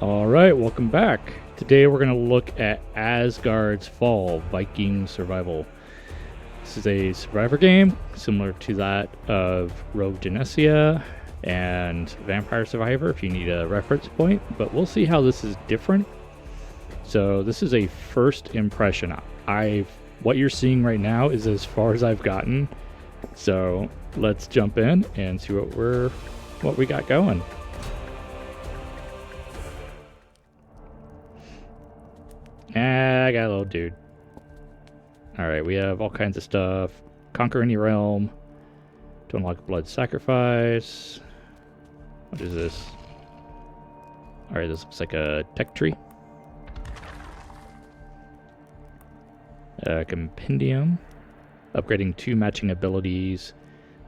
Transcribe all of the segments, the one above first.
Alright, welcome back. Today we're going to look at Asgard's Fall, Viking Survival. This is a survivor game, similar to that of Rogue Genesia and Vampire Survivor, if you need a reference point, but we'll see how this is different. So this is a first impression. What you're seeing right now is as far as I've gotten. So let's jump in and see what we got going. I got a little dude. Alright, we have all kinds of stuff. Conquer any realm. To unlock blood sacrifice. What is this? Alright, this looks like a tech tree. Compendium. Upgrading 2 matching abilities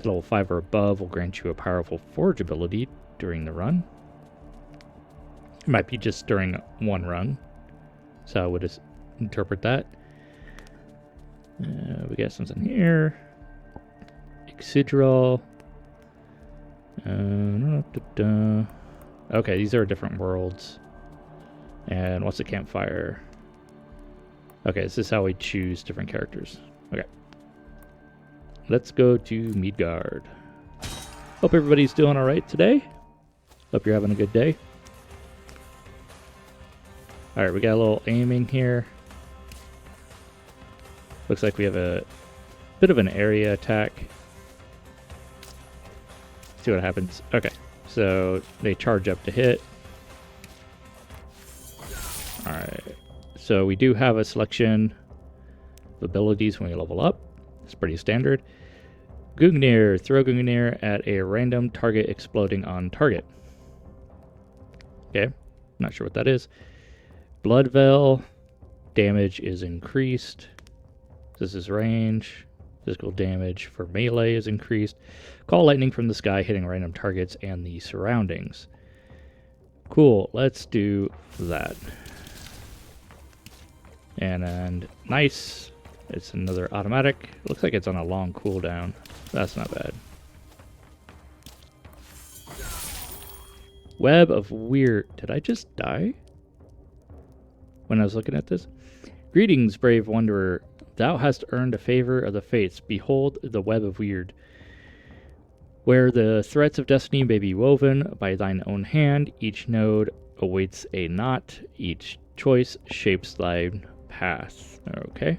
to level 5 or above will grant you a powerful forge ability during the run. It might be just during one run. So I would interpret that. We got something here. Exidral. Okay, these are different worlds. And what's the campfire? Okay, this is how we choose different characters. Okay. Let's go to Midgard. Hope everybody's doing alright today. Hope you're having a good day. Alright, we got a little aiming here. Looks like we have a bit of an area attack. See what happens. Okay, so they charge up to hit. Alright, so we do have a selection of abilities when we level up. It's pretty standard. Gungnir, throw Gungnir at a random target exploding on target. Okay, not sure what that is. Blood Veil, damage is increased. This is range. Physical damage for melee is increased. Call lightning from the sky, hitting random targets and the surroundings. Cool, let's do that. And nice. It's another automatic. Looks like it's on a long cooldown. That's not bad. Web of Weird. Did I just die when I was looking at this? Greetings, brave wanderer. Thou hast earned a favor of the fates. Behold the web of weird, where the threads of destiny may be woven by thine own hand. Each node awaits a knot. Each choice shapes thy path. Okay.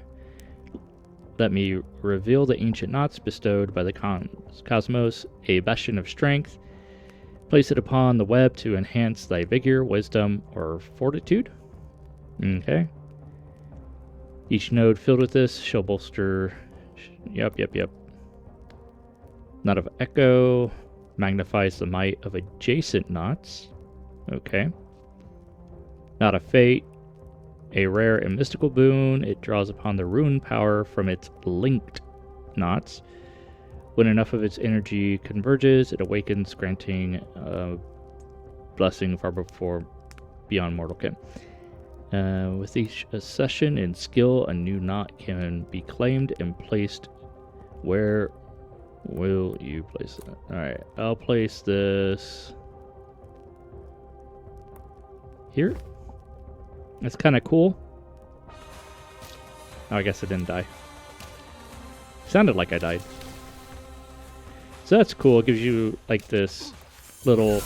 Let me reveal the ancient knots bestowed by the cosmos, a bastion of strength. Place it upon the web to enhance thy vigor, wisdom, or fortitude. Okay. Each node filled with this shall bolster... Yep. Knot of Echo magnifies the might of adjacent knots. Okay. Knot of Fate, a rare and mystical boon. It draws upon the rune power from its linked knots. When enough of its energy converges, it awakens, granting a blessing far beyond mortal ken. With each accession in skill, a new knot can be claimed and placed. Where will you place it? Alright, I'll place this here. That's kind of cool. Oh, I guess I didn't die. Sounded like I died. So that's cool. It gives you like this little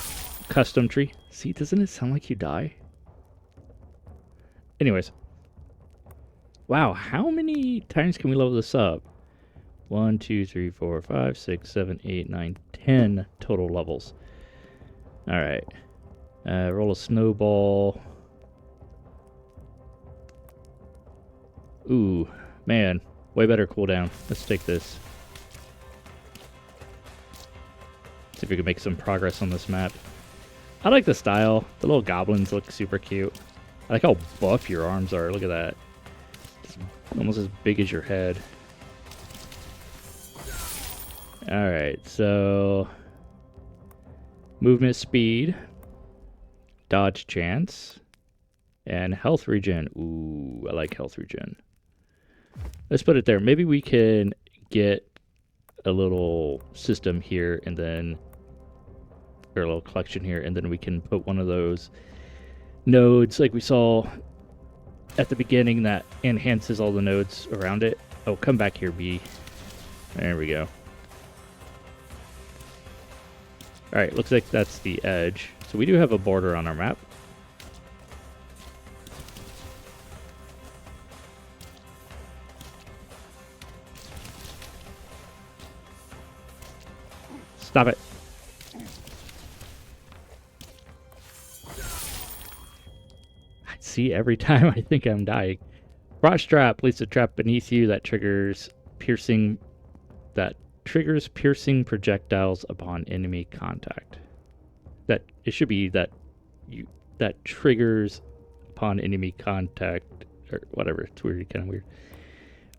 custom tree. See, doesn't it sound like you die? Anyways. Wow, how many times can we level this up? 1, 2, 3, 4, 5, 6, 7, 8, 9, 10 total levels. Alright. Roll a snowball. Ooh, man. Way better cooldown. Let's take this. See if we can make some progress on this map. I like the style. The little goblins look super cute. I like how buff your arms are. Look at that. It's almost as big as your head. Alright, so... movement speed. Dodge chance. And health regen. Ooh, I like health regen. Let's put it there. Maybe we can get a little system here and then... or a little collection here, and then we can put one of those nodes like we saw at the beginning that enhances all the nodes around it. Oh, come back here, B. There we go. Alright, looks like that's the edge. So we do have a border on our map. Stop it. See, every time I think I'm dying. Frost trap. Place a trap beneath you that triggers piercing projectiles upon enemy contact. That it should be that triggers upon enemy contact or whatever. It's weird, kind of weird.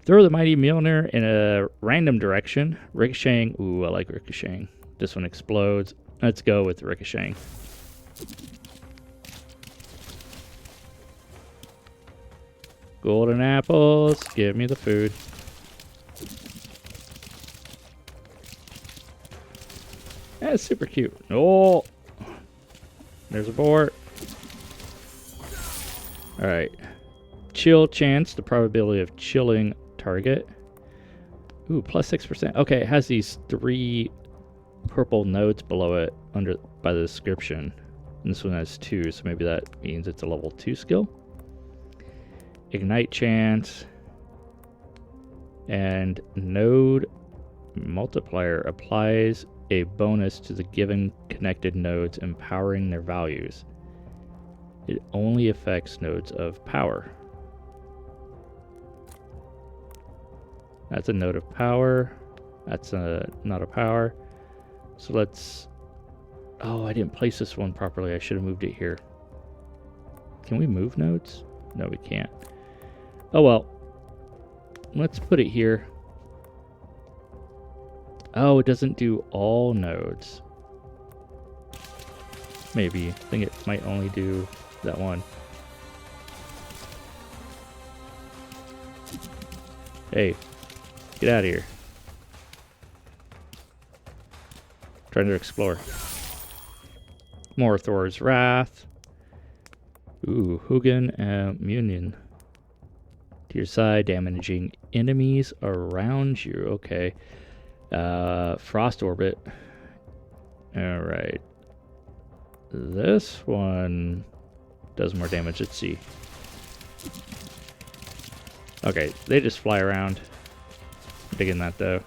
Throw the mighty Mjolnir in a random direction, ricocheting. Ooh, I like ricocheting. This one explodes. Let's go with ricocheting. Golden apples, give me the food. That's super cute. Oh, there's a boar. Alright. Chill chance, the probability of chilling target. Ooh, plus 6%. Okay, it has these 3 purple nodes below it by the description. And this one has 2, so maybe that means it's a level 2 skill. Ignite chance. And node multiplier applies a bonus to the given connected nodes, empowering their values. It only affects nodes of power. That's a node of power. That's not a power. So let's... Oh, I didn't place this one properly. I should have moved it here. Can we move nodes? No, we can't. Oh well. Let's put it here. Oh, it doesn't do all nodes. Maybe. I think it might only do that one. Hey, get out of here. Trying to explore. More Thor's Wrath. Ooh, Hugin and Munion. To your side, damaging enemies around you. Okay. Frost Orbit. Alright. This one does more damage. Let's see. Okay, they just fly around. Digging that though.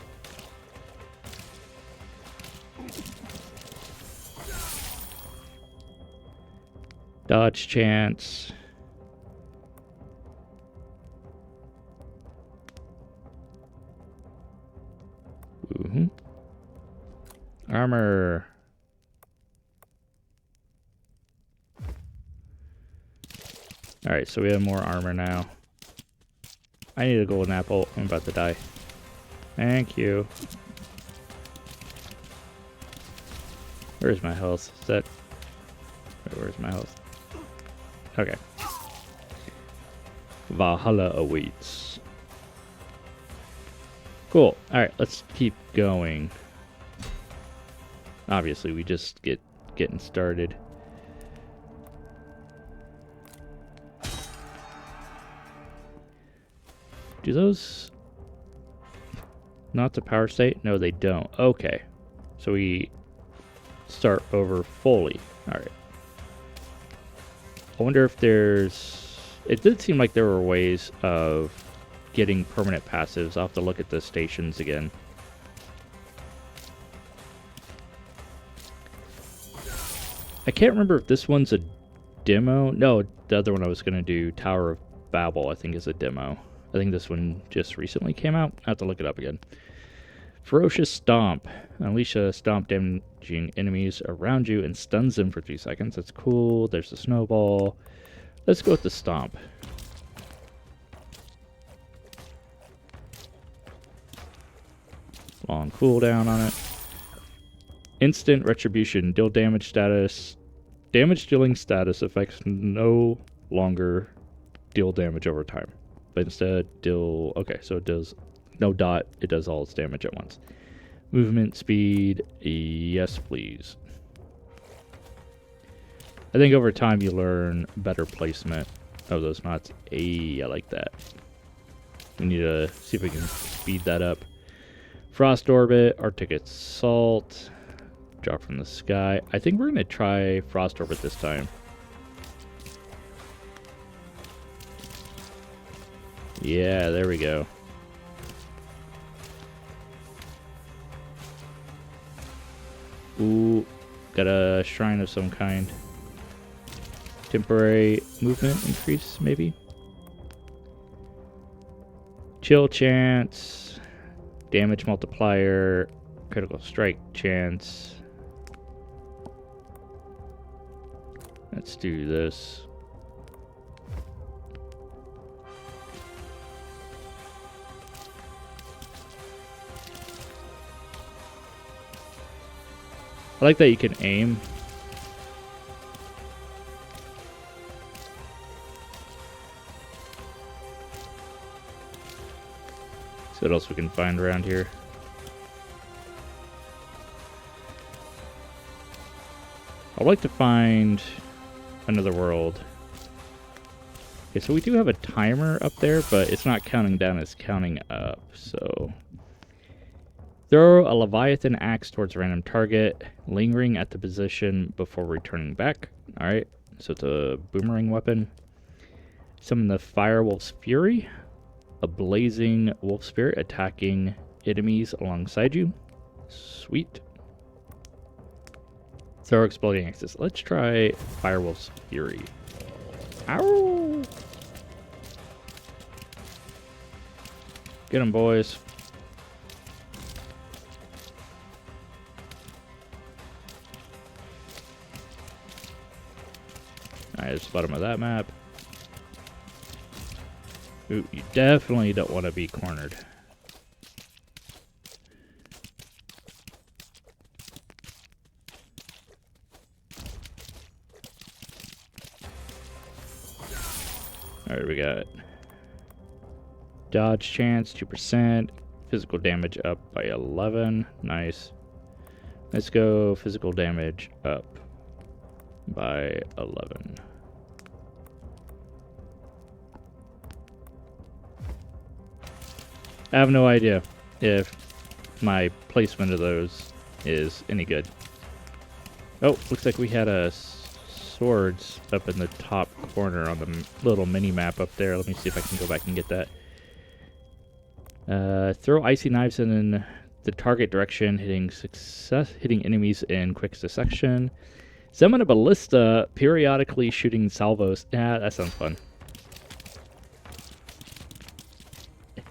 Dodge chance. Armor. Alright, so we have more armor now. I need a golden apple. I'm about to die. Thank you. Where's my health? Is that... Where's my health? Okay. Valhalla awaits. Cool. Alright, let's keep going. Obviously, we just getting started. Do those not to power state? No, they don't. Okay. So we start over fully. Alright. I wonder if there's... It did seem like there were ways of getting permanent passives. I'll have to look at the stations again. I can't remember if this one's a demo. No, the other one I was going to do, Tower of Babel, I think is a demo. I think this one just recently came out. I have to look it up again. Ferocious Stomp. Unleash a stomp damaging enemies around you and stuns them for 3 seconds. That's cool. There's the snowball. Let's go with the Stomp. Long cooldown on it. Instant Retribution. Deal damage status. Damage dealing status affects no longer deal damage over time. But instead deal... Okay, so it does... No dot. It does all its damage at once. Movement speed. Yes, please. I think over time you learn better placement of those knots. Hey, I like that. We need to see if we can speed that up. Frost Orbit, Arctic Assault, drop from the sky. I think we're going to try Frost Orbit this time. Yeah, there we go. Ooh, got a shrine of some kind. Temporary movement increase, maybe? Chill chance, damage multiplier, critical strike chance. Let's do this. I like that you can aim. See what else we can find around here. I'd like to find another world. Okay, so we do have a timer up there, but it's not counting down, it's counting up. So throw a Leviathan axe towards a random target, lingering at the position before returning back. Alright, so it's a boomerang weapon. Summon the Firewolf's Fury, a blazing wolf spirit attacking enemies alongside you. Sweet. Throw exploding axes. Let's try Firewolf's Fury. Ow! Get him, boys. Alright, there's the bottom of that map. Ooh, you definitely don't want to be cornered. Alright, we got dodge chance, 2%. Physical damage up by 11. Nice. Let's go physical damage up by 11. I have no idea if my placement of those is any good. Oh, looks like we had a swords up in the top corner on the little mini map up there. Let me see if I can go back and get that. Throw icy knives in the target direction, hitting enemies in quick succession. Summon a ballista, periodically shooting salvos. Ah, that sounds fun.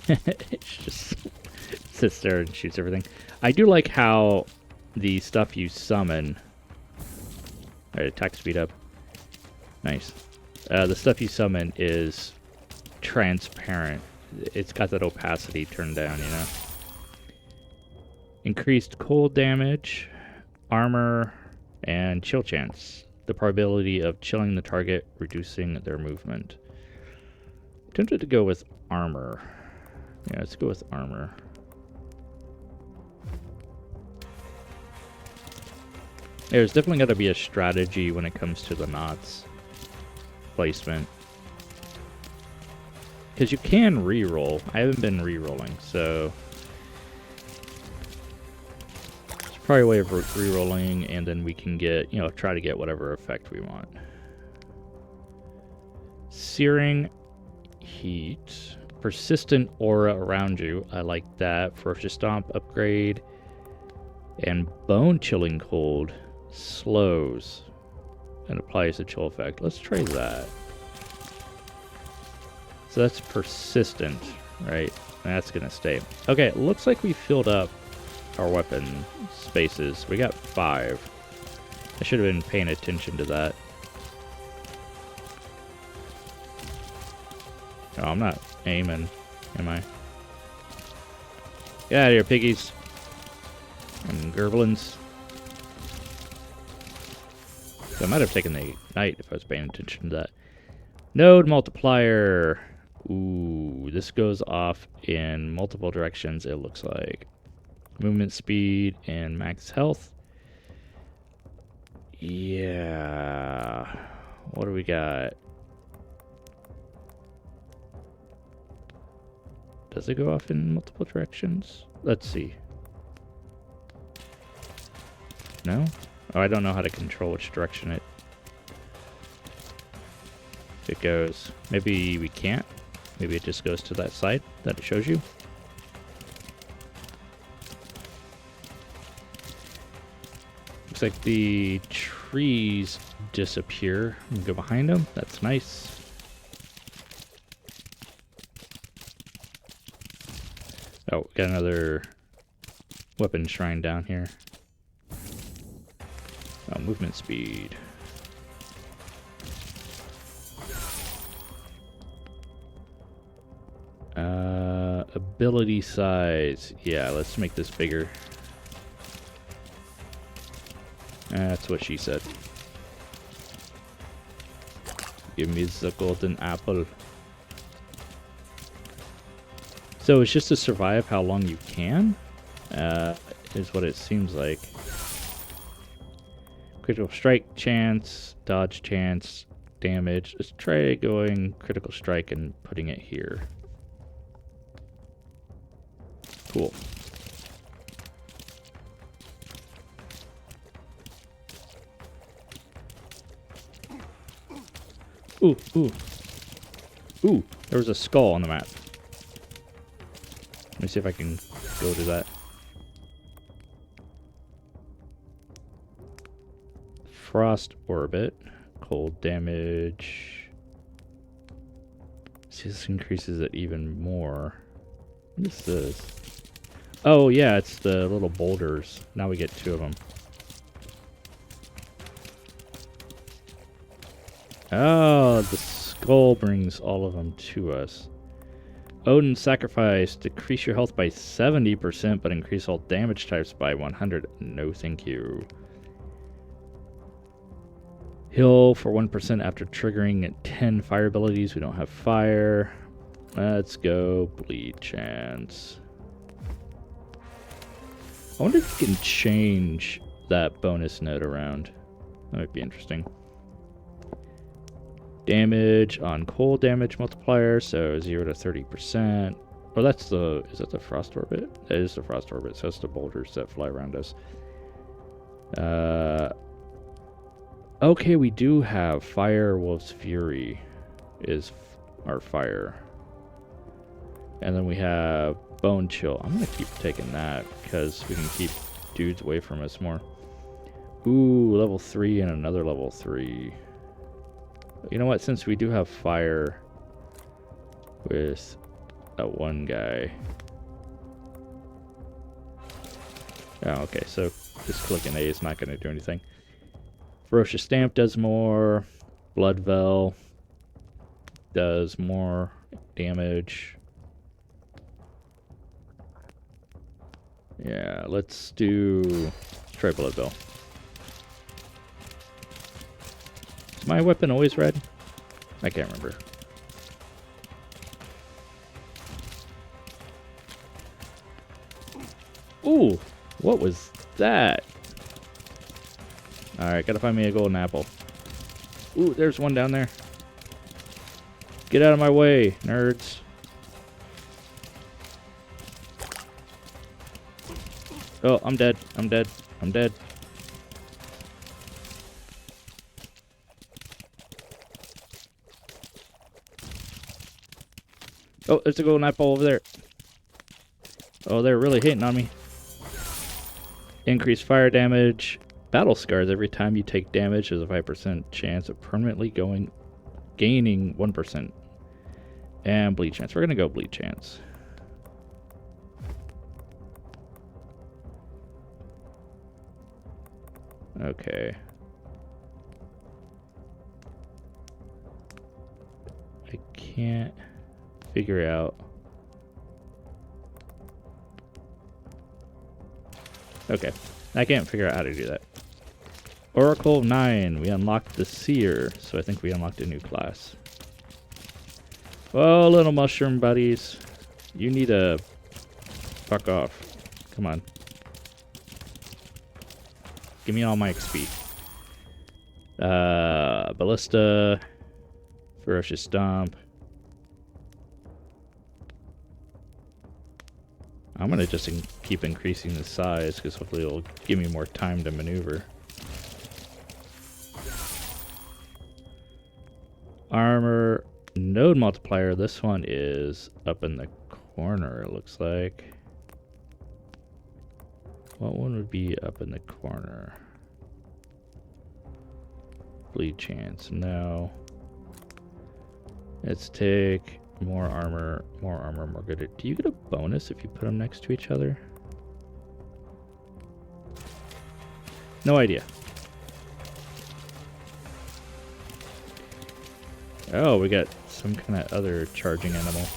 It just sits there and shoots everything. I do like how the stuff you summon... Alright, attack speed up. Nice. The stuff you summon is transparent. It's got that opacity turned down, you know. Increased cold damage, armor, and chill chance. The probability of chilling the target, reducing their movement. Tempted to go with armor. Yeah, let's go with armor. There's definitely got to be a strategy when it comes to the knots placement. Because you can re-roll. I haven't been re-rolling, so... It's probably a way of re-rolling, and then we can get, you know, try to get whatever effect we want. Searing heat. Persistent aura around you. I like that. Ferocious Stomp upgrade. And Bone Chilling Cold slows and applies a chill effect. Let's try that. So that's persistent, right? That's gonna stay. Okay, it looks like we filled up our weapon spaces. We got 5. I should have been paying attention to that. No, I'm not aiming, am I? Get out of here, piggies. And gerblins. I might have taken the ignite if I was paying attention to that. Node multiplier. Ooh, this goes off in multiple directions, it looks like. Movement speed and max health. Yeah. What do we got? Does it go off in multiple directions? Let's see. No? Oh, I don't know how to control which direction it goes. Maybe we can't. Maybe it just goes to that side that it shows you. Looks like the trees disappear and go behind them. That's nice. Oh, got another weapon shrine down here. Oh, movement speed. Ability size. Yeah, let's make this bigger. That's what she said. Give me the golden apple. So it's just to survive how long you can? Is what it seems like. Critical strike chance, dodge chance, damage. Let's try going critical strike and putting it here. Cool. Ooh, ooh. Ooh, there was a skull on the map. Let me see if I can go to that. Frost orbit. Cold damage. See, this increases it even more. What is this? Oh, yeah, it's the little boulders. Now we get 2 of them. Oh, the skull brings all of them to us. Odin sacrifice. Decrease your health by 70%, but increase all damage types by 100. No, thank you. Heal for 1% after triggering 10 fire abilities. We don't have fire. Let's go bleed chance. I wonder if you can change that bonus note around. That might be interesting. Damage on cold damage multiplier, so 0 to 30%. Oh, that's the... Is that the frost orbit? That is the frost orbit, so it's the boulders that fly around us. Okay, we do have Fire Wolf's Fury is our fire. And then we have Bone Chill. I'm going to keep taking that because we can keep dudes away from us more. Ooh, level 3 and another level 3. You know what? Since we do have fire with that one guy. Oh, okay. So just clicking A is not going to do anything. Ferocious Stamp does more. Blood Veil does more damage. Yeah, let's try Blood Veil. Is my weapon always red? I can't remember. Ooh, what was that? Alright, gotta find me a golden apple. Ooh, there's one down there. Get out of my way, nerds. Oh, I'm dead. I'm dead. I'm dead. Oh, there's a golden apple over there. Oh, they're really hitting on me. Increased fire damage. Battle scars. Every time you take damage, there's a 5% chance of permanently gaining 1%. And bleed chance. We're gonna go bleed chance. Okay. I can't figure out. Okay. I can't figure out how to do that. Oracle of 9. We unlocked the Seer, so I think we unlocked a new class. Oh, little mushroom buddies. You need to fuck off. Come on. Give me all my XP. Ballista, ferocious stomp. I'm gonna just keep increasing the size because hopefully it'll give me more time to maneuver. Armor node multiplier. This one is up in the corner, it looks like. What one would be up in the corner? Bleed chance. No. Let's take more armor, more good. Do you get a bonus if you put them next to each other? No idea. Oh, we got some kind of other charging animal.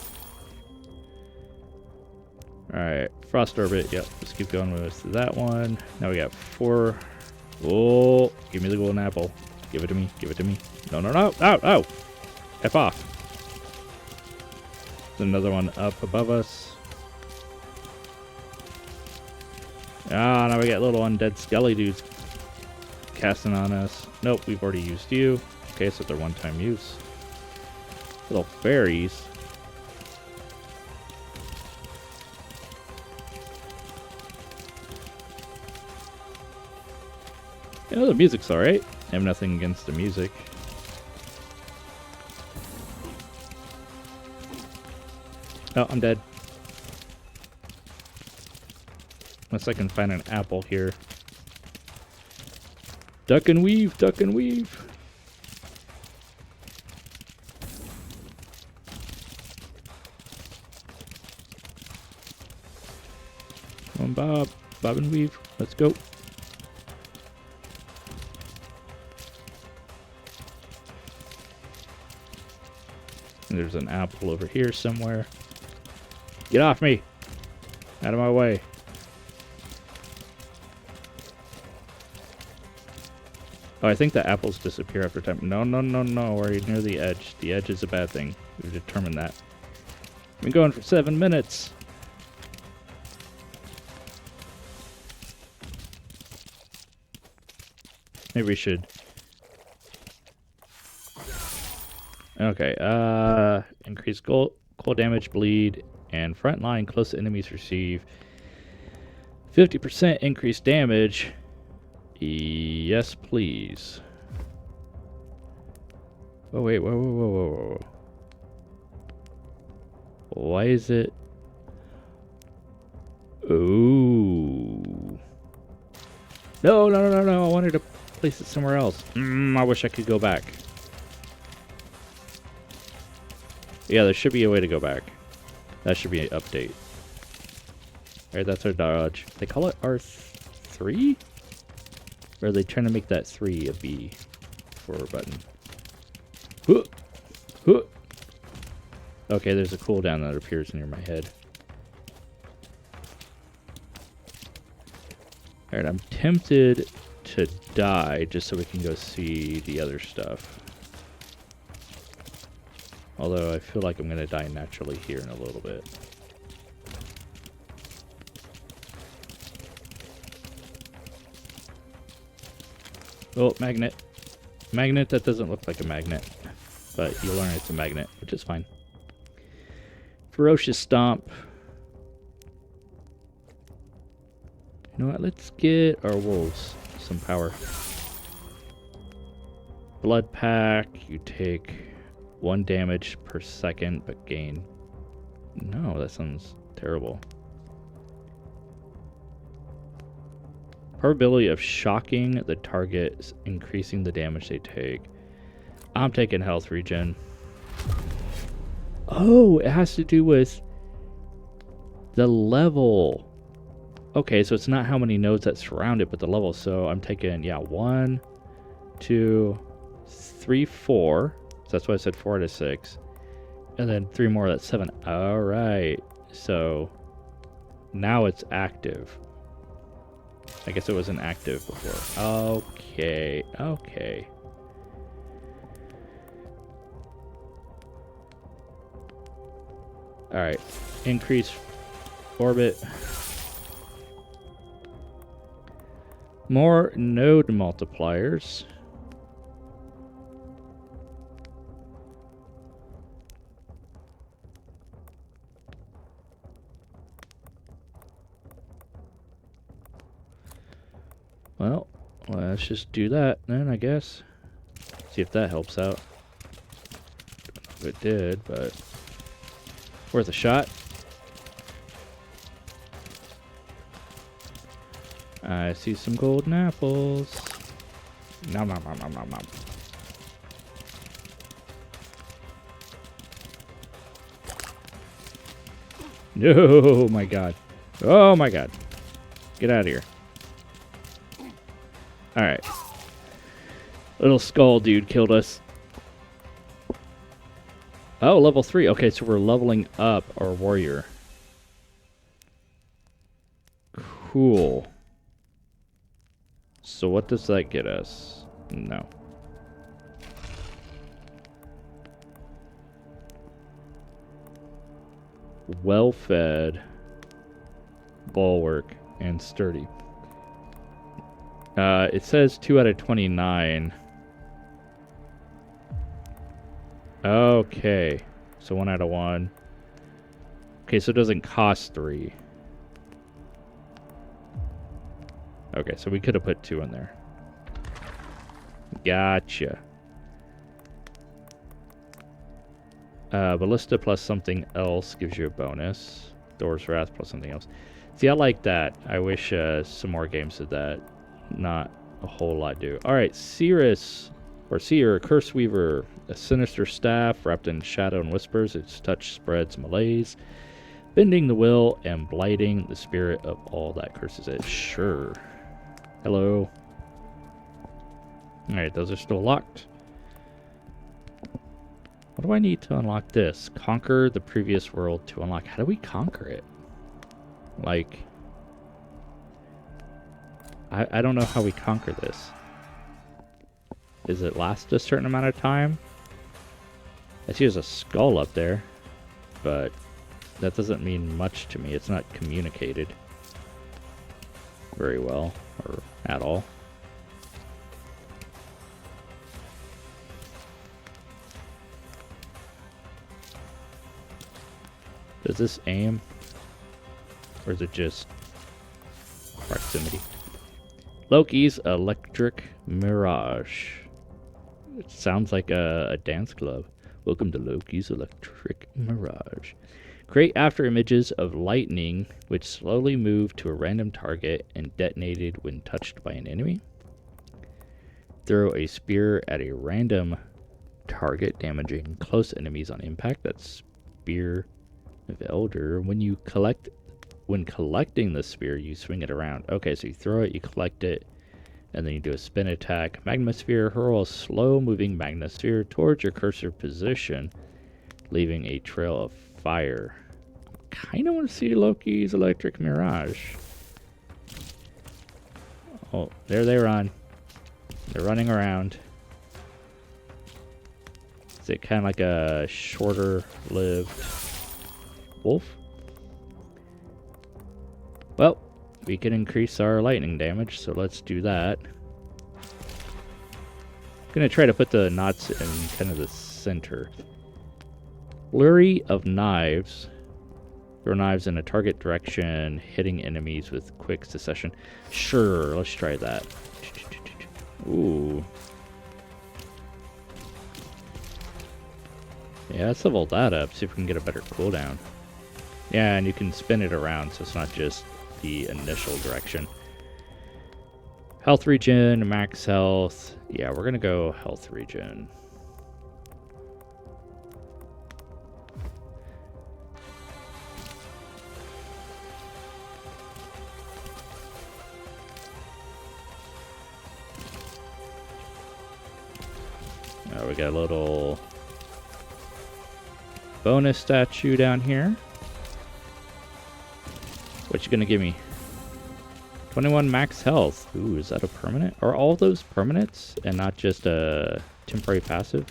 Alright, frost orbit. Yep, let's keep going with that one. Now we got 4. Oh, give me the golden apple. Give it to me. Give it to me. No, no, no. Oh, oh. F off. There's another one up above us. Ah, now we got little undead skelly dudes casting on us. Nope, we've already used you. Okay, so they're one-time use. Little fairies. You know, the music's alright. I have nothing against the music. Oh, I'm dead. Unless I can find an apple here. Duck and weave, duck and weave. Come on, Bob. Bob and weave. Let's go. And there's an apple over here somewhere. Get off me! Out of my way. Oh, I think the apples disappear after time. No, no, no, no. We're near the edge. The edge is a bad thing. We've determined that. I've been going for 7 minutes. Maybe we should. Okay, increase cold damage, bleed, and frontline close enemies receive 50% increased damage. Yes, please. Oh, wait, whoa, whoa, whoa, whoa, whoa. Why is it? Ooh. No, no, no, no, no. I wanted to place it somewhere else. I wish I could go back. Yeah, there should be a way to go back. That should be an update. Alright, that's our dodge. They call it R3? Or are they trying to make that 3 a B for a button? Huh. Huh. Okay, there's a cooldown that appears near my head. Alright, I'm tempted to die just so we can go see the other stuff. Although I feel like I'm going to die naturally here in a little bit. Oh, magnet. Magnet that doesn't look like a magnet. But you'll learn it's a magnet, which is fine. Ferocious Stomp. You know what? Let's get our wolves some power. Blood Pack. You take 1 damage per second, but gain. No, that sounds terrible. Probability of shocking the target, increasing the damage they take. I'm taking health regen. Oh, it has to do with the level. Okay, so it's not how many nodes that surround it, but the level. So I'm taking, yeah, 1, 2, 3, 4. So that's why I said 4 out of 6. And then 3 more, that's 7. Alright. So now it's active. I guess it wasn't active before. Okay. Okay. Alright. Increase orbit. More node multipliers. Well, let's just do that then, I guess. See if that helps out. If it did, but worth a shot. I see some golden apples. Nom nom nom nom nom nom. Oh my god. Oh my god. Get out of here. Alright. Little skull dude killed us. Oh, level 3. Okay, so we're leveling up our warrior. Cool. So what does that get us? No. Well-fed, bulwark, and sturdy. It says 2 out of 29. Okay. So 1 out of 1. Okay, so it doesn't cost 3. Okay, so we could have put 2 in there. Gotcha. Ballista plus something else gives you a bonus. Thor's Wrath plus something else. See, I like that. I wish some more games did that. Not a whole lot do. Alright, Seer, Curse Weaver. A sinister staff wrapped in shadow and whispers. Its touch spreads malaise, bending the will and blighting the spirit of all that curses it. Sure. Hello. Alright, those are still locked. What do I need to unlock this? Conquer the previous world to unlock. How do we conquer it? Like, I don't know how we conquer this. Does it last a certain amount of time? I see there's a skull up there, but that doesn't mean much to me. It's not communicated very well, or at all. Does this aim? Or is it just proximity? Loki's Electric Mirage. It sounds like a dance club. Welcome to Loki's Electric Mirage. Create after images of lightning which slowly move to a random target and detonated when touched by an enemy. Throw a spear at a random target, damaging close enemies on impact. That's Spear of Elder. When collecting the spear, you swing it around. Okay, so you throw it, you collect it, and then you do a spin attack. Magmasphere, hurl a slow-moving magmasphere towards your cursor position, leaving a trail of fire. Kind of want to see Loki's Electric Mirage. Oh, there they run. They're running around. Is it kind of like a shorter-lived wolf? Well, we can increase our lightning damage, so let's do that. I'm gonna try to put the knots in kind of the center. Flurry of knives. Throw knives in a target direction, hitting enemies with quick succession. Sure, let's try that. Ooh. Yeah, let's level that up, see if we can get a better cooldown. Yeah, and you can spin it around, so it's not just the initial direction. Health regen, max health. Yeah, we're gonna go health regen. We got a little bonus statue down here. What you gonna give me? 21 max health. Ooh, is that a permanent? Are all those permanents and not just a temporary passive?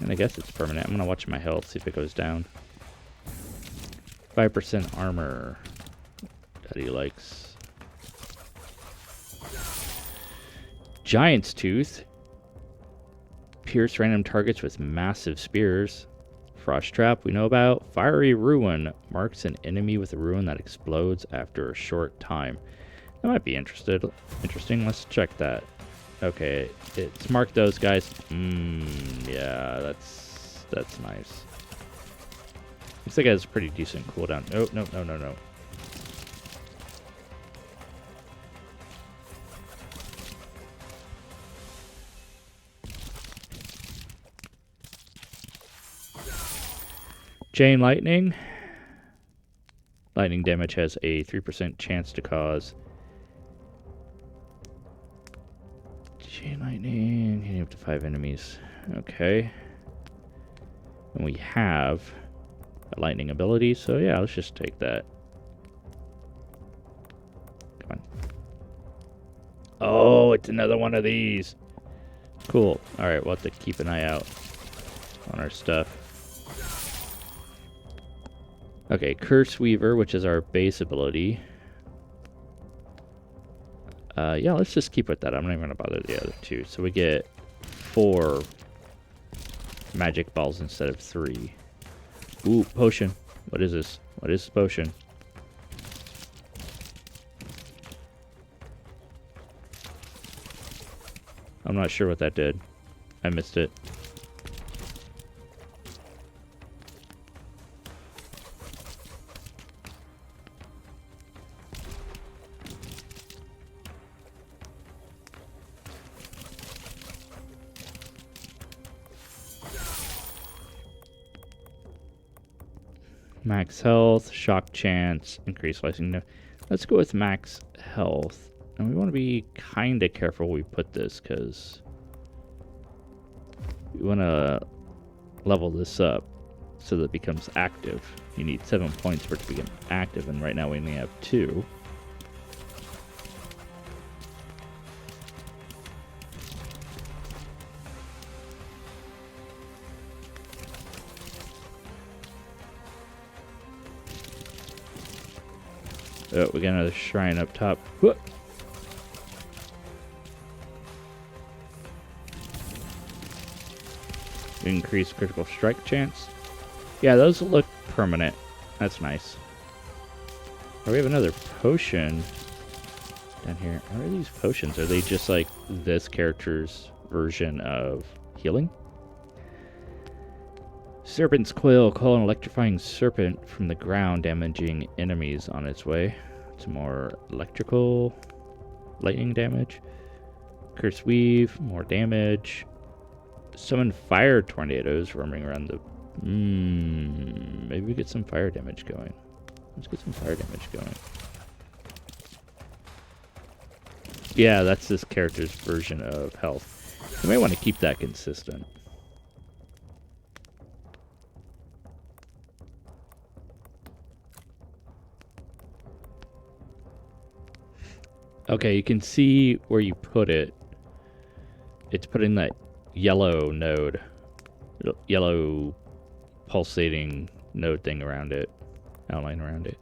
And I guess it's permanent. I'm gonna watch my health, see if it goes down. 5% armor. That he likes. Giant's Tooth. Pierce random targets with massive spears. Frost Trap we know about. Fiery Ruin marks an enemy with a ruin that explodes after a short time. That might be interesting. Let's check that. Okay, it's marked those guys. Yeah, that's nice. Looks like it has a pretty decent cooldown. Oh, no. Chain lightning. Lightning damage has a 3% chance to cause. Chain lightning, hitting up to 5 enemies. Okay. And we have a lightning ability, so yeah, let's just take that. Come on. Oh, it's another one of these. Cool. Alright, we'll have to keep an eye out on our stuff. Okay, Curse Weaver, which is our base ability. Yeah, let's just keep with that. I'm not even going to bother the other two. So we get 4 magic balls instead of 3. Ooh, potion. What is this? What is this potion? I'm not sure what that did. I missed it. Max health, shock chance, increase slicing. No, let's go with max health. And we want to be kind of careful where we put this, because we want to level this up so that it becomes active. You need 7 points for it to become active, and right now we only have 2. Oh, we got another shrine up top. Whoop. Increase critical strike chance. Yeah, those look permanent. That's nice. Oh, we have another potion down here. What are these potions? Are they just like this character's version of healing? Serpent's Coil. Call an electrifying serpent from the ground, damaging enemies on its way. It's more electrical lightning damage. Curse Weave, more damage. Summon fire tornadoes roaming around the... maybe we get some fire damage going. Let's get some fire damage going. Yeah, that's this character's version of health. You may want to keep that consistent. Okay, you can see where you put it. It's putting that yellow node, yellow pulsating node thing around it, outline around it.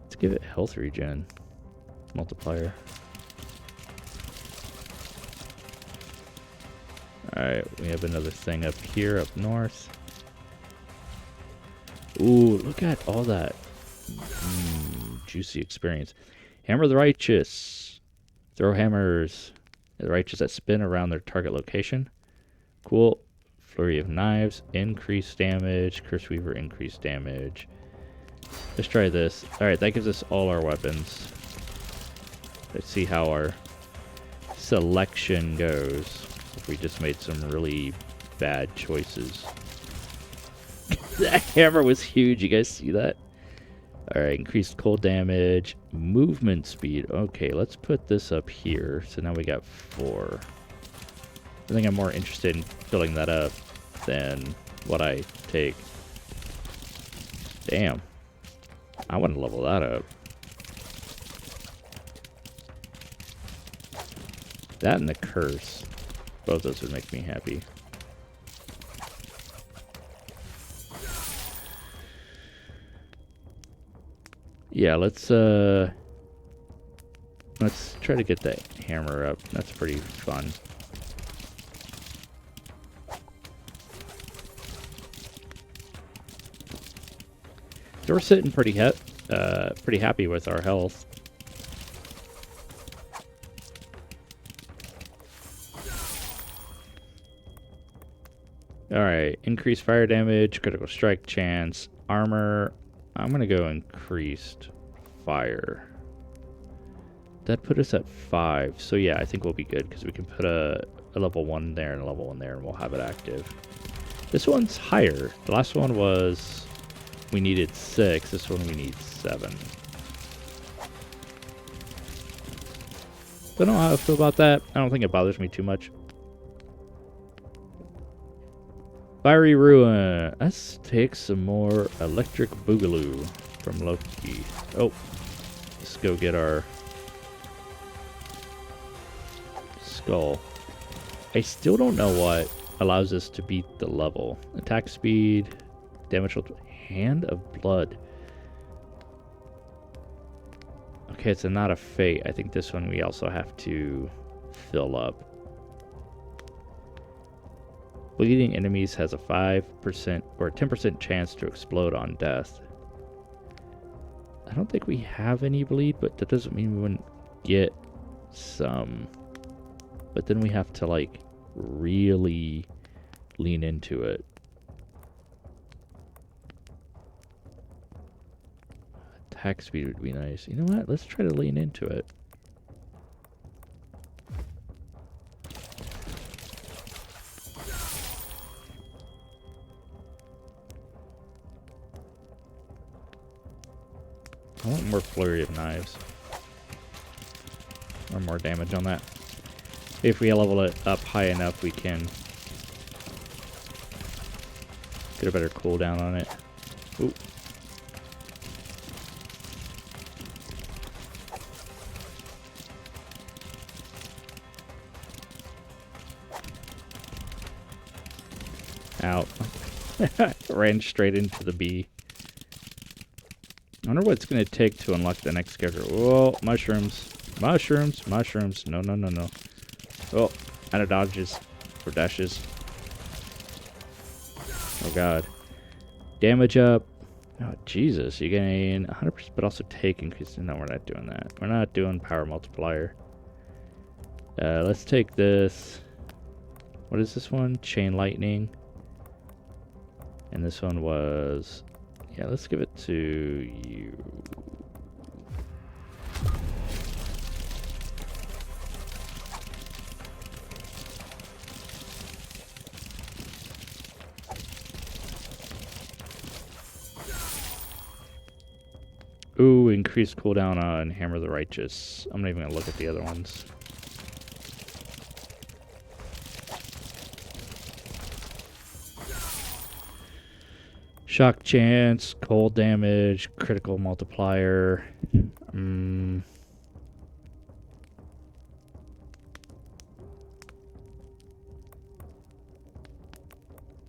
Let's give it health regen multiplier. Alright, we have another thing up here, up north. Ooh, look at all that juicy experience. Hammer the righteous. Throw hammers at the righteous that spin around their target location. Cool. Flurry of knives. Increased damage. Curse Weaver, increased damage. Let's try this. Alright, that gives us all our weapons. Let's see how our selection goes. If we just made some really bad choices. That hammer was huge. You guys see that? Alright, increased cold damage, movement speed. Okay, let's put this up here. So now we got 4. I think I'm more interested in filling that up than what I take. Damn. I want to level that up. That and the curse. Both those would make me happy. Yeah, let's try to get that hammer up. That's pretty fun. So we're sitting pretty pretty happy with our health. Alright, increased fire damage, critical strike chance, armor. I'm gonna go increased fire. That put us at 5. So yeah, I think we'll be good because we can put a level 1 there and a level 1 there and we'll have it active. This one's higher. The last one was we needed 6. This one we need 7. Don't know how I feel about that. I don't think it bothers me too much. Fiery Ruin. Let's take some more Electric Boogaloo from Loki. Oh, let's go get our skull. I still don't know what allows us to beat the level. Attack speed, damage, Hand of Blood. Okay, it's not a fate. I think this one we also have to fill up. Bleeding enemies has a 5% or 10% chance to explode on death. I don't think we have any bleed, but that doesn't mean we wouldn't get some. But then we have to, like, really lean into it. Attack speed would be nice. You know what? Let's try to lean into it. I want more flurry of knives. Or more damage on that. If we level it up high enough, we can get a better cooldown on it. Ooh. Out. Ran straight into the bee. I wonder what it's going to take to unlock the next character. Whoa, mushrooms. Mushrooms, mushrooms. No, no, no, no. Oh, out of dodges. Or dashes. Oh, God. Damage up. Oh, Jesus. You gain 100%, but also take increase. No, we're not doing that. We're not doing power multiplier. Let's take this. What is this one? Chain lightning. And this one was... Yeah, let's give it to you. Ooh, increased cooldown on Hammer the Righteous. I'm not even gonna look at the other ones. Shock chance, cold damage, critical multiplier.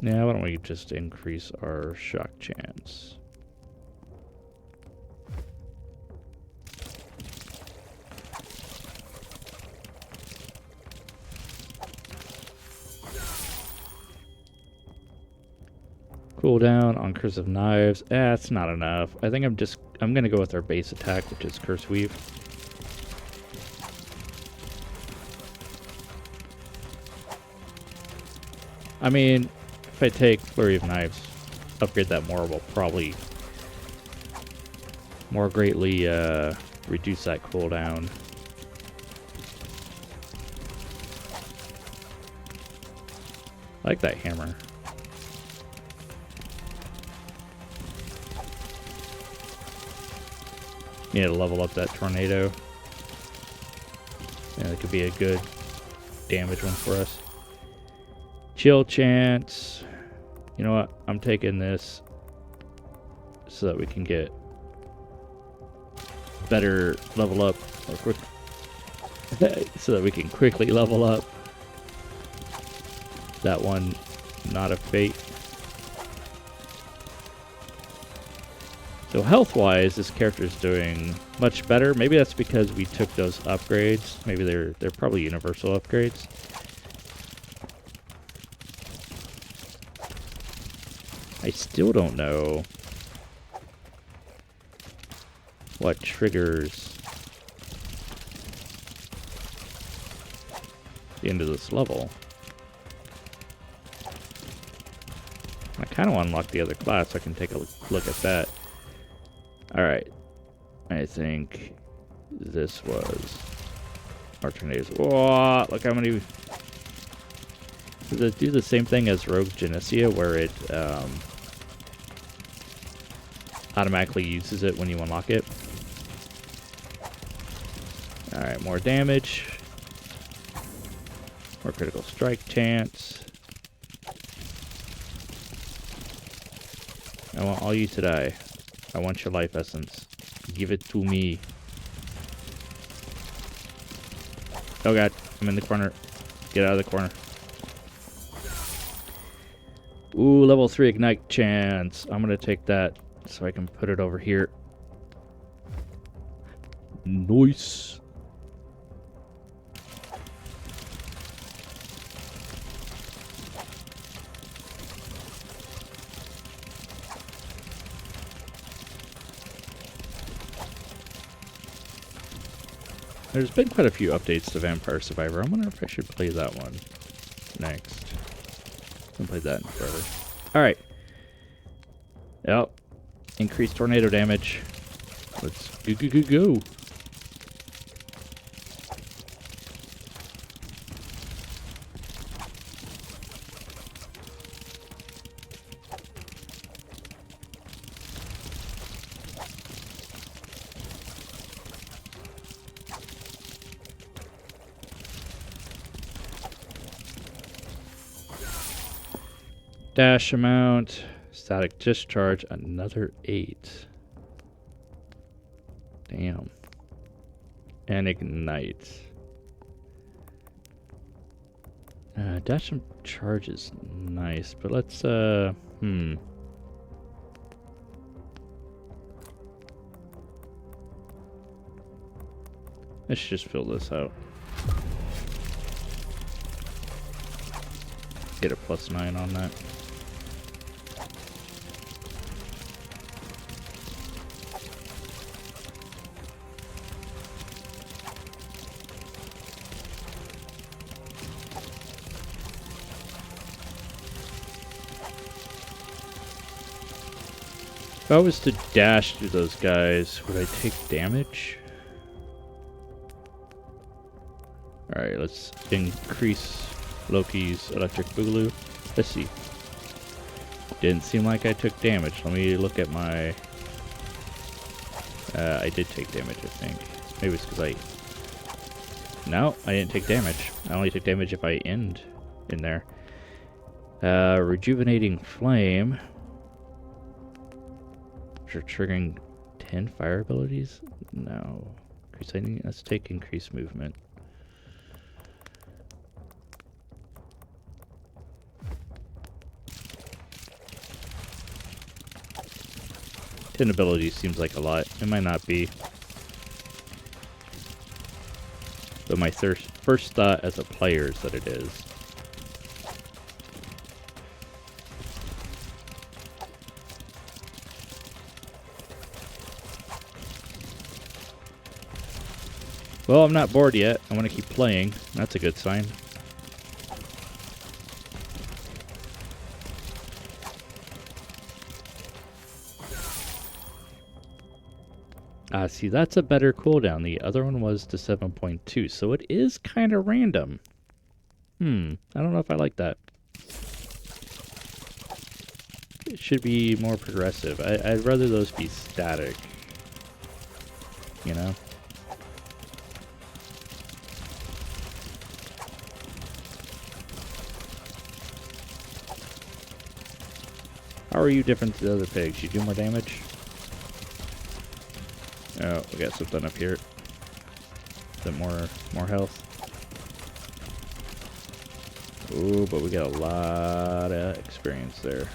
Yeah, why don't we just increase our shock chance? Cooldown on Curse of Knives. That's not enough. I think I'm gonna go with our base attack, which is Curse Weave. I mean, if I take Flurry of Knives, upgrade that more, will probably more greatly reduce that cooldown. I like that hammer. Need to level up that tornado. Yeah, that could be a good damage one for us. Chill chance. You know what? I'm taking this so that we can get better level up or quick so that we can quickly level up. That one, not a fate. So health-wise, this character is doing much better. Maybe that's because we took those upgrades. Maybe they're probably universal upgrades. I still don't know what triggers the end of this level. I kind of want to unlock the other class so I can take a look at that. Alright. I think this was our tornadoes. Whoa, look how many. Does it do the same thing as Rogue Genesia, where it automatically uses it when you unlock it? Alright, more damage. More critical strike chance. I want all you to die. I want your life essence. Give it to me. Oh god, I'm in the corner. Get out of the corner. Ooh, level 3 ignite chance. I'm gonna take that so I can put it over here. Nice. There's been quite a few updates to Vampire Survivor. I wonder if I should play that one next. I haven't played that in forever. Alright. Yep. Increased tornado damage. Let's go. Dash amount, static discharge, another 8. Damn. And ignite. Dash and charge is nice, but let's, Let's just fill this out. Get a +9 on that. If I was to dash through those guys, would I take damage? Alright, let's increase Loki's electric boogaloo. Let's see. Didn't seem like I took damage. Let me look at my... I did take damage, I think. Maybe it's because I... No, I didn't take damage. I only took damage if I end in there. Rejuvenating Flame. After triggering 10 fire abilities? No. Let's take increased movement. Ten abilities seems like a lot. It might not be. But my first thought as a player is that it is. Well, I'm not bored yet. I want to keep playing. That's a good sign. See, that's a better cooldown. The other one was to 7.2, so it is kind of random. I don't know if I like that. It should be more progressive. I'd rather those be static. You know? How are you different to the other pigs? You do more damage? Oh, we got something up here. Is that more health? Ooh, but we got a lot of experience there.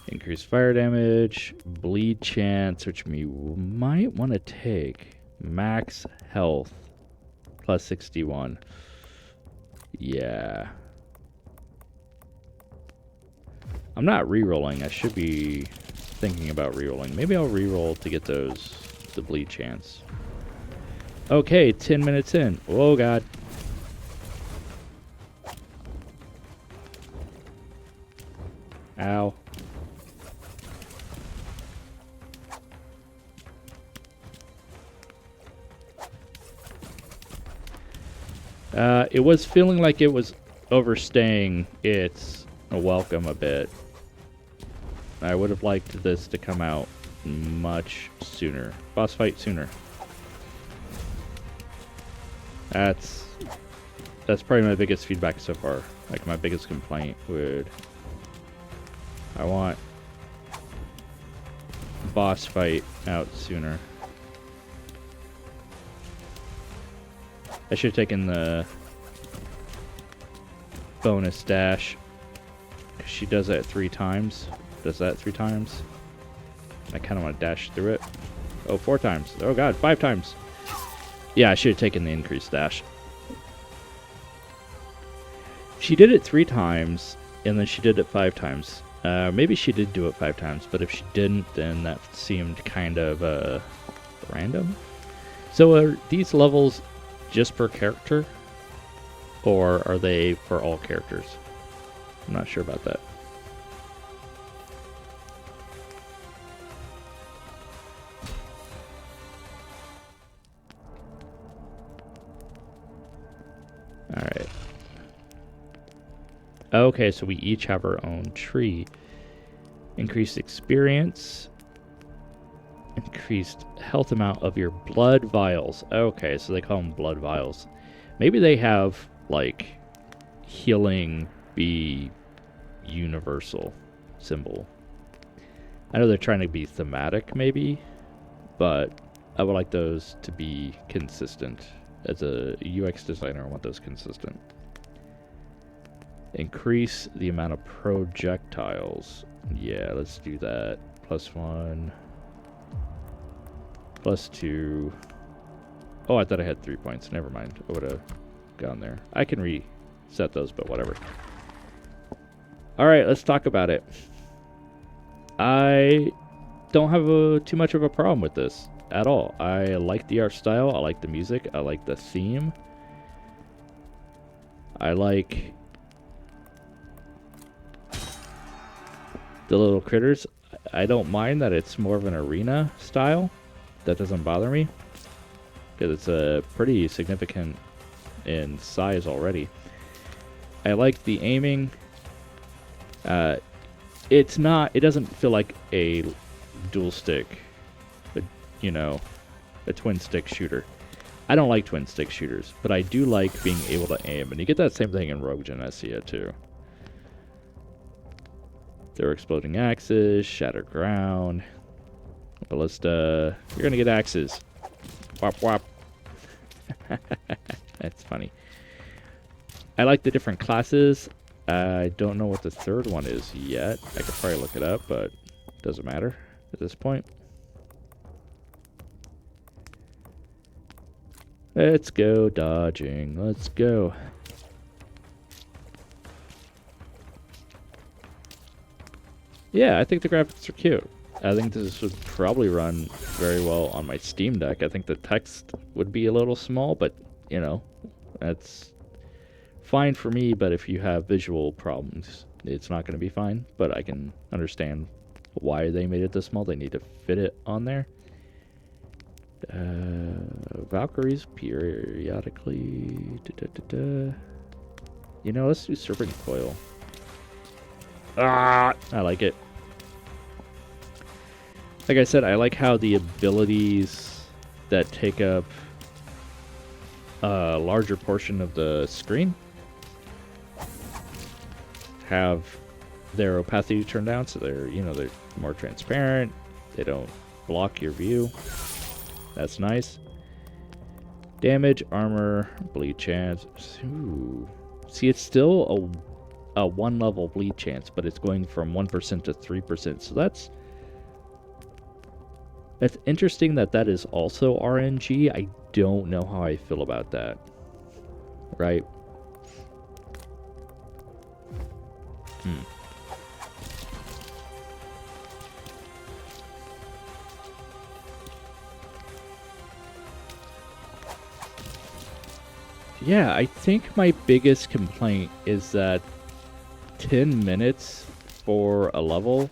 Increased fire damage, bleed chance, which we might want to take. Max health, plus 61. Yeah. I'm not re-rolling. I should be thinking about re-rolling. Maybe I'll re-roll to get those, the bleed chance. Okay, 10 minutes in. Oh, God. Ow. It was feeling like it was overstaying its welcome a bit. I would have liked this to come out much sooner. Boss fight sooner. That's probably my biggest feedback so far. Like, my biggest complaint would... I want boss fight out sooner. I should have taken the bonus dash. She does that 3 times. Does that 3 times. I kind of want to dash through it. Oh, 4 times. Oh, God, 5 times. Yeah, I should have taken the increased dash. She did it 3 times, and then she did it 5 times. Maybe she did do it 5 times, but if she didn't, then that seemed kind of random. So are these levels just per character, or are they for all characters? I'm not sure about that. Alright. Okay, so we each have our own tree. Increased experience. Increased health amount of your blood vials. Okay, so they call them blood vials. Maybe they have, like, healing be universal symbol. I know they're trying to be thematic, maybe, but I would like those to be consistent. As a UX designer, I want those consistent. Increase the amount of projectiles. Yeah, let's do that. +1. +2. Oh, I thought I had 3 points. Never mind. I would have gone there. I can reset those, but whatever. Alright, let's talk about it. I don't have too much of a problem with this at all. I like the art style. I like the music. I like the theme. I like the little critters. I don't mind that it's more of an arena style. That doesn't bother me, because it's a pretty significant in size already. I like the aiming. It doesn't feel like a dual stick, but, you know, a twin stick shooter. I don't like twin stick shooters, but I do like being able to aim, and you get that same thing in Rogue Genesia too. There are exploding axes, shattered ground, ballista. You're gonna get axes. Wop wop. That's funny. I like the different classes. I don't know what the third one is yet. I could probably look it up, but it doesn't matter at this point. Let's go dodging. Let's go. Yeah, I think the graphics are cute. I think this would probably run very well on my Steam Deck. I think the text would be a little small, but, you know, that's fine for me. But if you have visual problems, it's not going to be fine. But I can understand why they made it this small. They need to fit it on there. Valkyries periodically. You know, let's do Serpent Coil. Ah, I like it. Like I said, I like how the abilities that take up a larger portion of the screen have their opacity turned down, so they're, you know, they're more transparent. They don't block your view. That's nice. Damage, armor, bleed chance. Ooh. See, it's still a 1 level bleed chance, but it's going from 1% to 3%. So that's interesting that that is also RNG. I don't know how I feel about that. Right? Yeah, I think my biggest complaint is that 10 minutes for a level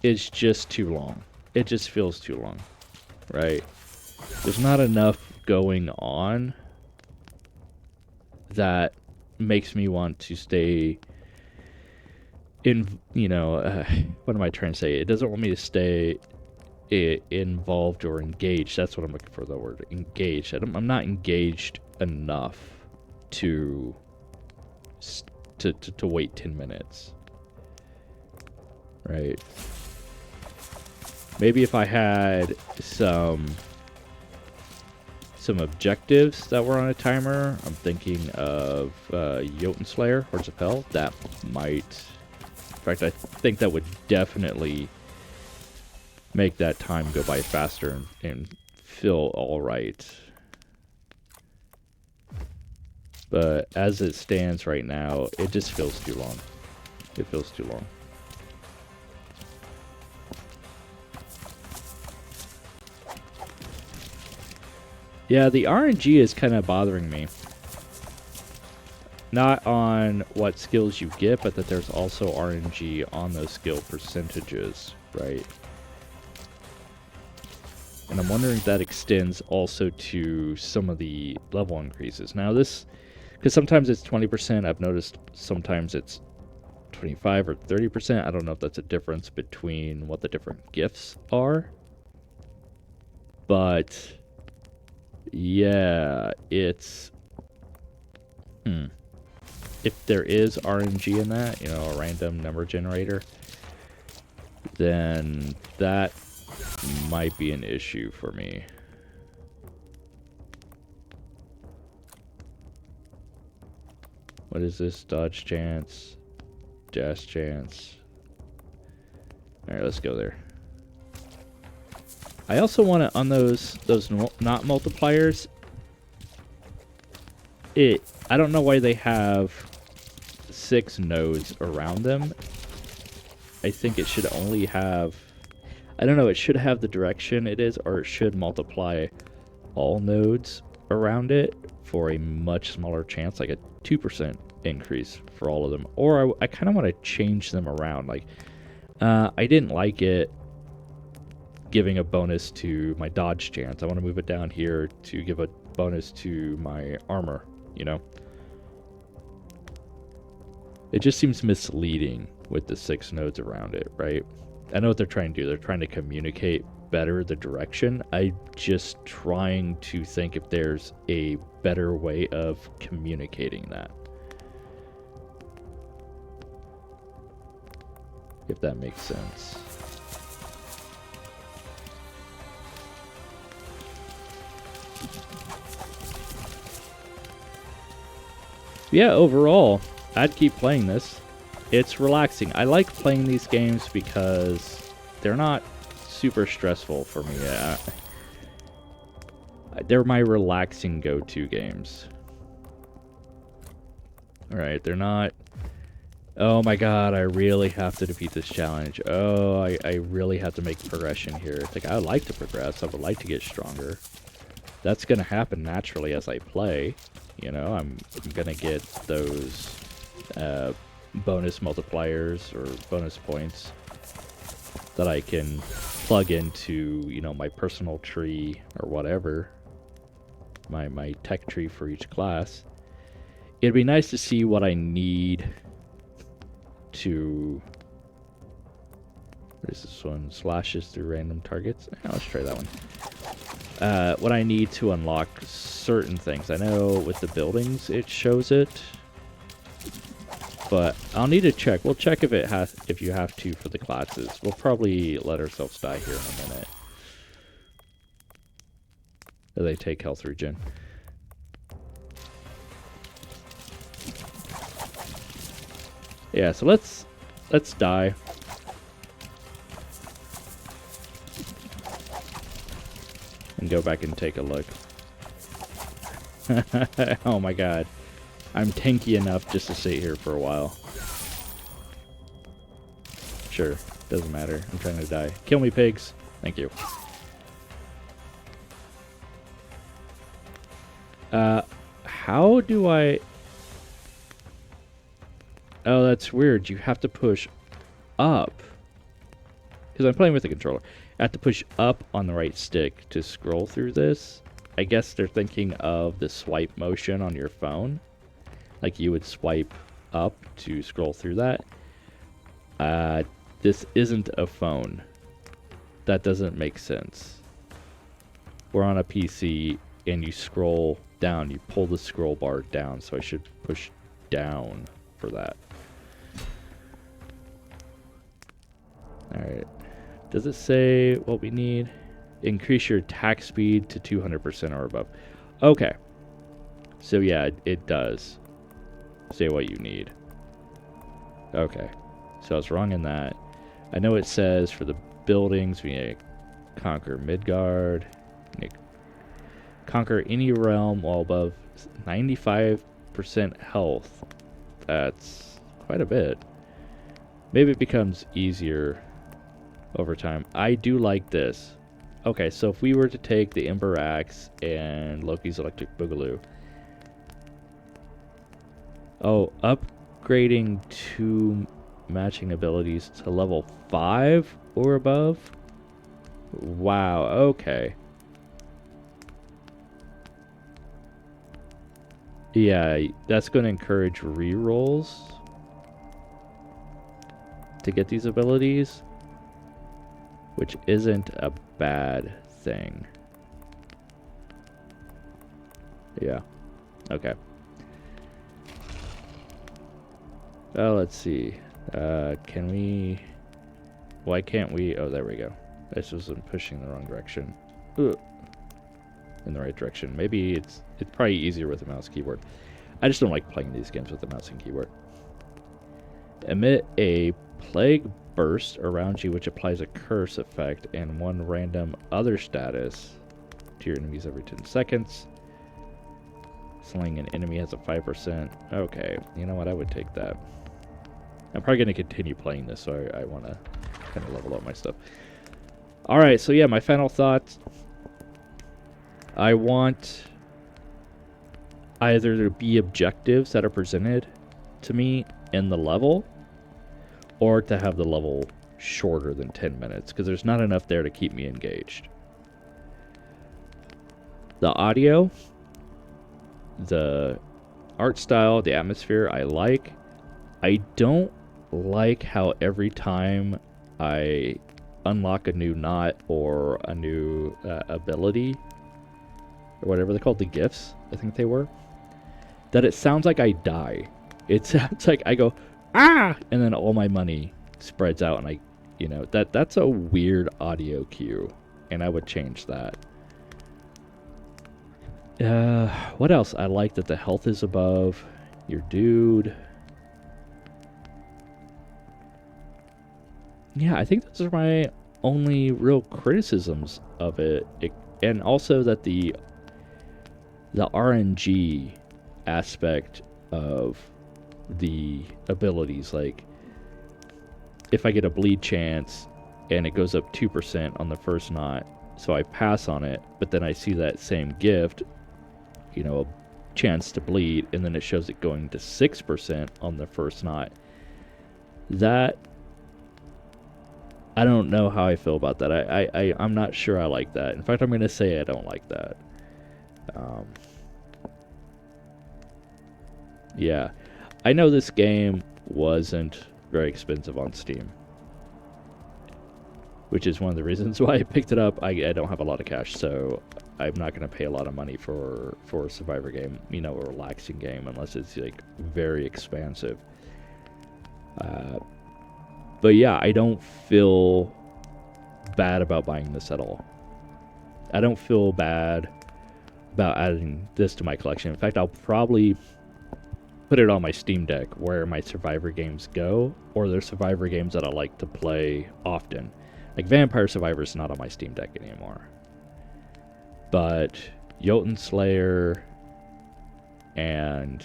is just too long. It just feels too long, right? There's not enough going on that makes me want to stay in, what am I trying to say? It doesn't want me to stay involved or engaged. That's what I'm looking for, the word engaged. I'm not engaged enough to wait 10 minutes, right? Maybe if I had some objectives that were on a timer, I'm thinking of Jotun Slayer, Hordes of Hell. That might, in fact, I think that would definitely make that time go by faster and feel all right. But as it stands right now, it just feels too long. It feels too long. Yeah, the RNG is kind of bothering me. Not on what skills you get, but that there's also RNG on those skill percentages, right? And I'm wondering if that extends also to some of the level increases. Now this, because sometimes it's 20%, I've noticed sometimes it's 25 or 30%. I don't know if that's a difference between what the different gifts are. But yeah, it's... If there is RNG in that, a random number generator, then that might be an issue for me. What is this? Dodge chance, dash chance. Alright, let's go there. I also want to, on those not multipliers, I don't know why they have 6 nodes around them. I think it should only have, I don't know, it should have the direction it is, or it should multiply all nodes around it for a much smaller chance, like a 2% increase for all of them. Or I kind of want to change them around. Like, I didn't like it giving a bonus to my dodge chance. I want to move it down here to give a bonus to my armor, It just seems misleading with the 6 nodes around it, right? I know what they're trying to do. They're trying to communicate better the direction. I'm just trying to think if there's a better way of communicating that. If that makes sense. Yeah, overall, I'd keep playing this. It's relaxing. I like playing these games because they're not super stressful for me. They're my relaxing go-to games. Alright, they're not... Oh my god, I really have to defeat this challenge. Oh, I really have to make progression here. It's like, I would like to progress. I would like to get stronger. That's going to happen naturally as I play. I'm going to get those bonus multipliers or bonus points that I can plug into, my personal tree or whatever. My tech tree for each class. It'd be nice to see what I need to... What is this one? Slashes through random targets. Let's try that one. What I need to unlock certain things. I know with the buildings it shows it, but I'll need to check. We'll check if you have to for the classes. We'll probably let ourselves die here in a minute. They take health regen. Yeah, so let's die. And go back and take a look. Oh my god. I'm tanky enough just to sit here for a while. Sure, doesn't matter. I'm trying to die. Kill me, pigs. Thank you. How do I... Oh, that's weird. You have to push up. Because I'm playing with the controller. I have to push up on the right stick to scroll through this. I guess they're thinking of the swipe motion on your phone. Like you would swipe up to scroll through that. This isn't a phone. That doesn't make sense. We're on a PC and you scroll down. You pull the scroll bar down. So I should push down for that. Alright. Does it say what we need? Increase your attack speed to 200% or above. Okay. So yeah, it does say what you need. Okay. So I was wrong in that. I know it says for the buildings we need to conquer Midgard. Need to conquer any realm while above 95% health. That's quite a bit. Maybe it becomes easier over time. I do like this. Okay, so if we were to take the Ember Axe and Loki's Electric Boogaloo. Oh, upgrading two matching abilities to level 5 or above? Wow, okay. Yeah, that's going to encourage rerolls to get these abilities, which isn't a bad thing. Yeah. Okay. Oh, let's see. Can we... Why can't we... Oh, there we go. This wasn't pushing the wrong direction. Ugh. In the right direction. Maybe it's probably easier with the mouse keyboard. I just don't like playing these games with the mouse and keyboard. Emit a plague burst around you, which applies a curse effect and one random other status to your enemies every 10 seconds. Slaying an enemy has a 5%. Okay, you know what? I would take that. I'm probably going to continue playing this, so I want to kind of level up my stuff. Alright, so yeah, my final thoughts. I want either to be objectives that are presented to me in the level, or to have the level shorter than 10 minutes, because there's not enough there to keep me engaged. The audio, the art style, the atmosphere, I like. I don't like how every time I unlock a new knot or a new ability, or whatever they're called, the gifts, I think they were, that it sounds like I die. It sounds like I go, ah, and then all my money spreads out, and I, you know, that's a weird audio cue, and I would change that. What else? I like that the health is above your dude. Yeah, I think those are my only real criticisms of it. And also that the RNG aspect of the abilities, like if I get a bleed chance and it goes up 2% on the first knot, so I pass on it, but then I see that same gift, you know, a chance to bleed, and then it shows it going to 6% on the first knot. That, I don't know how I feel about that. I'm not sure I like that. In fact, I'm going to say I don't like that. Yeah. I know this game wasn't very expensive on Steam, which is one of the reasons why I picked it up. I don't have a lot of cash, so I'm not going to pay a lot of money for a Survivor game, you know, a relaxing game, unless it's like very expansive. But yeah, I don't feel bad about buying this at all. I don't feel bad about adding this to my collection. In fact, I'll probably put it on my Steam Deck where my Survivor games go, or there's Survivor games that I like to play often. Like Vampire Survivor is not on my Steam Deck anymore. But Jotun Slayer and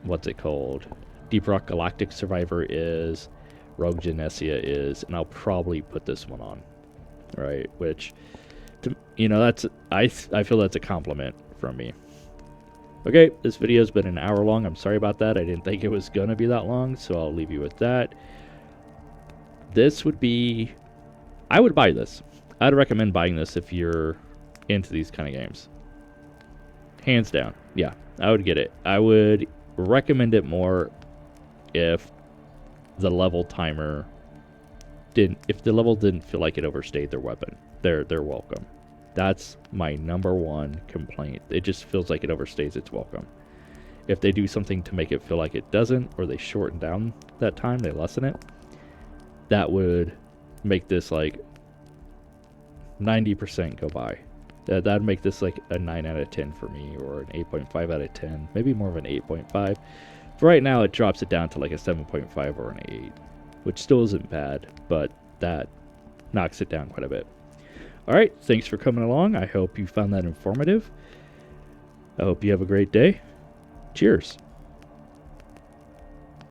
what's it called? Deep Rock Galactic Survivor is, Rogue Genesia is, and I'll probably put this one on, right? Which, you know, that's I feel that's a compliment from me. Okay, this video's been an hour long. I'm sorry about that. I didn't think it was going to be that long, so I'll leave you with that. This would be... I would buy this. I'd recommend buying this if you're into these kind of games. Hands down. Yeah, I would get it. I would recommend it more if the level timer didn't... If the level didn't feel like it overstayed their weapon. They're welcome. That's my number one complaint. It just feels like it overstays its welcome. If they do something to make it feel like it doesn't, or they shorten down that time, they lessen it, that would make this like 90% go by. That'd make this like a 9 out of 10 for me, or an 8.5 out of 10, maybe more of an 8.5. For right now, it drops it down to like a 7.5 or an 8, which still isn't bad, but that knocks it down quite a bit. All right, thanks for coming along. I hope you found that informative. I hope you have a great day. Cheers.